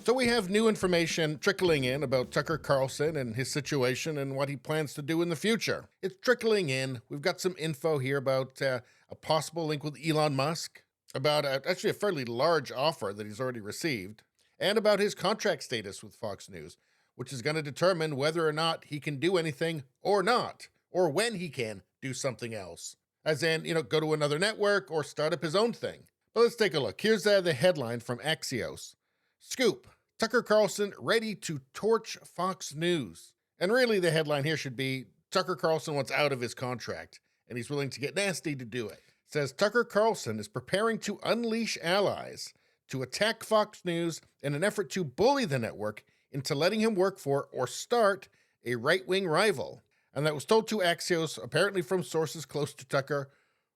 So we have new information trickling in about Tucker Carlson and his situation and what he plans to do in the future. It's trickling in. We've got some info here about a possible link with Elon Musk, about actually a fairly large offer that he's already received, and about his contract status with Fox News, which is going to determine whether or not he can do anything or not, or when he can do something else. As in, go to another network or start up his own thing. But let's take a look. Here's the headline from Axios. Scoop: Tucker Carlson ready to torch Fox News. And really, the headline here should be Tucker Carlson wants out of his contract, and he's willing to get nasty to do it. It says Tucker Carlson is preparing to unleash allies to attack Fox News in an effort to bully the network into letting him work for or start a right-wing rival. And that was told to Axios, apparently from sources close to Tucker.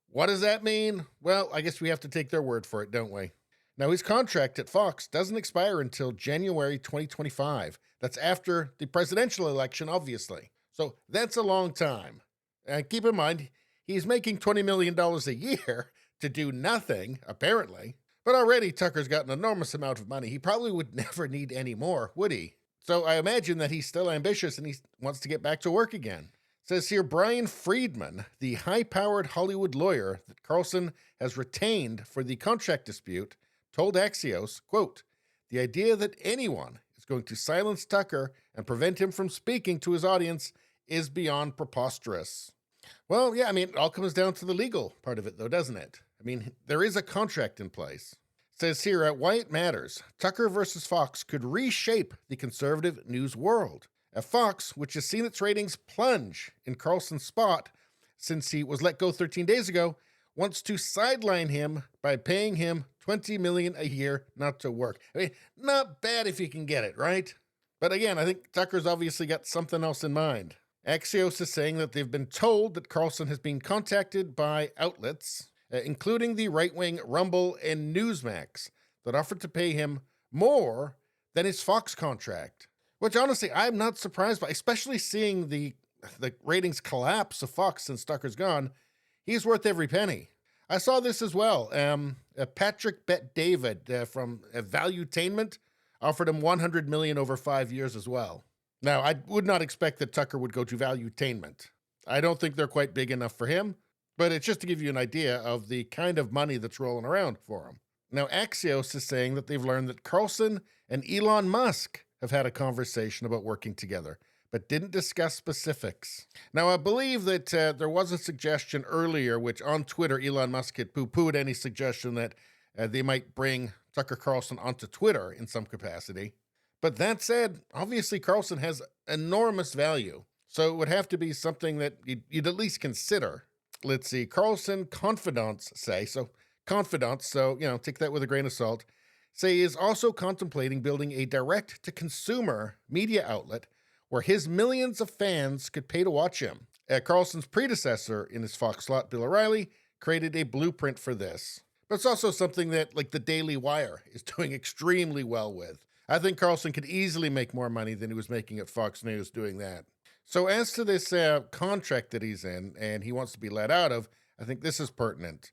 What does that mean? Well, I guess we have to take their word for it, don't we? Now, his contract at Fox doesn't expire until January 2025. That's after the presidential election, obviously. So that's a long time. And keep in mind, he's making $20 million a year to do nothing, apparently. But already Tucker's got an enormous amount of money. He probably would never need any more, would he? So I imagine that he's still ambitious and he wants to get back to work again. It says here, Brian Friedman, the high-powered Hollywood lawyer that Carlson has retained for the contract dispute, told Axios, quote, the idea that anyone is going to silence Tucker and prevent him from speaking to his audience is beyond preposterous. Well, yeah, it all comes down to the legal part of it, though, doesn't it? There is a contract in place. It says here, at why it matters, Tucker versus Fox could reshape the conservative news world. At Fox, which has seen its ratings plunge in Carlson's spot since he was let go 13 days ago, wants to sideline him by paying him $20 million a year not to work. Not bad if you can get it, right? But again, I think Tucker's obviously got something else in mind. Axios is saying that they've been told that Carlson has been contacted by outlets, including the right-wing Rumble and Newsmax, that offered to pay him more than his Fox contract. Which honestly, I'm not surprised by, especially seeing the ratings collapse of Fox since Tucker's gone. He's worth every penny. I saw this as well. Patrick Bet David from Valuetainment offered him $100 million over 5 years as well. Now, I would not expect that Tucker would go to Valuetainment. I don't think they're quite big enough for him, but it's just to give you an idea of the kind of money that's rolling around for him. Now, Axios is saying that they've learned that Carlson and Elon Musk have had a conversation about working together, but didn't discuss specifics. Now, I believe that there was a suggestion earlier, which on Twitter, Elon Musk had poo-pooed any suggestion that they might bring Tucker Carlson onto Twitter in some capacity. But that said, obviously Carlson has enormous value, so it would have to be something that you'd at least consider. Let's see, Carlson confidants say, so take that with a grain of salt, say he is also contemplating building a direct-to-consumer media outlet where his millions of fans could pay to watch him. Carlson's predecessor in his Fox slot, Bill O'Reilly, created a blueprint for this. But it's also something that, like the Daily Wire, is doing extremely well with. I think Carlson could easily make more money than he was making at Fox News doing that. So as to this contract that he's in and he wants to be let out of, I think this is pertinent.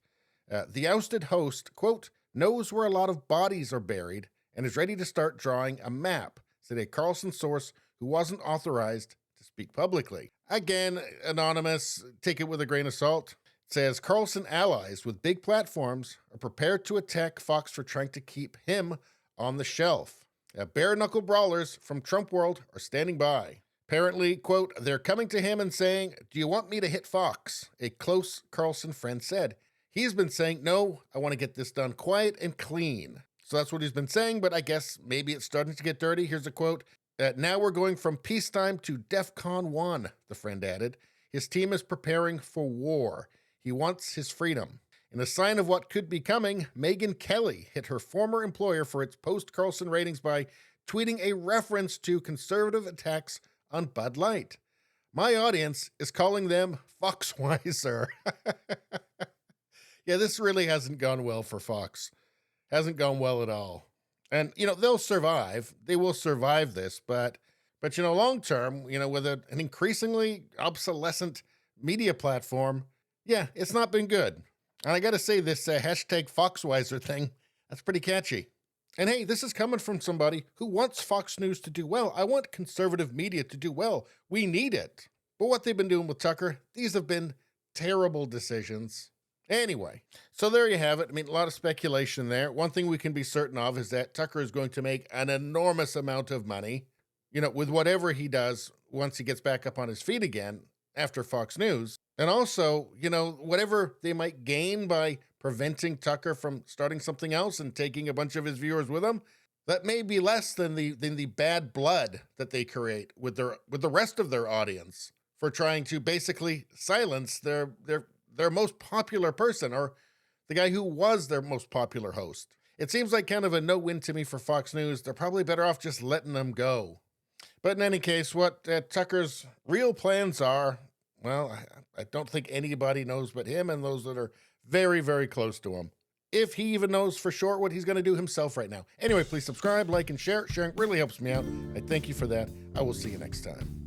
The ousted host, quote, knows where a lot of bodies are buried and is ready to start drawing a map, said a Carlson source who wasn't authorized to speak publicly. Again, anonymous, take it with a grain of salt. It says Carlson allies with big platforms are prepared to attack Fox for trying to keep him on the shelf. Bare-knuckle brawlers from Trump world are standing by. Apparently, quote, they're coming to him and saying, do you want me to hit Fox? A close Carlson friend said. He's been saying, no, I want to get this done quiet and clean. So that's what he's been saying, but I guess maybe it's starting to get dirty. Here's a quote. Now we're going from peacetime to DEFCON 1, the friend added. His team is preparing for war. He wants his freedom. In a sign of what could be coming, Megyn Kelly hit her former employer for its post-Carlson ratings by tweeting a reference to conservative attacks on Bud Light. My audience is calling them Foxwiser. Yeah, this really hasn't gone well for Fox. Hasn't gone well at all. And, they'll survive. They will survive this, but long term, with an increasingly obsolescent media platform, yeah, it's not been good. And I got to say, this hashtag Foxwiser thing, that's pretty catchy. And hey, this is coming from somebody who wants Fox News to do well. I want conservative media to do well. We need it. But what they've been doing with Tucker, these have been terrible decisions. Anyway, so there you have it. I mean, a lot of speculation there. One thing we can be certain of is that Tucker is going to make an enormous amount of money, with whatever he does once he gets back up on his feet again after Fox News. And also, whatever they might gain by preventing Tucker from starting something else and taking a bunch of his viewers with him, that may be less than the bad blood that they create with the rest of their audience for trying to basically silence their most popular person, or the guy who was their most popular host. It seems like kind of a no-win to me for Fox News. They're probably better off just letting them go. But in any case, what Tucker's real plans are, well, I don't think anybody knows but him and those that are very, very close to him. If he even knows for sure what he's going to do himself right now. Anyway, please subscribe, like, and share. Sharing really helps me out. I thank you for that. I will see you next time.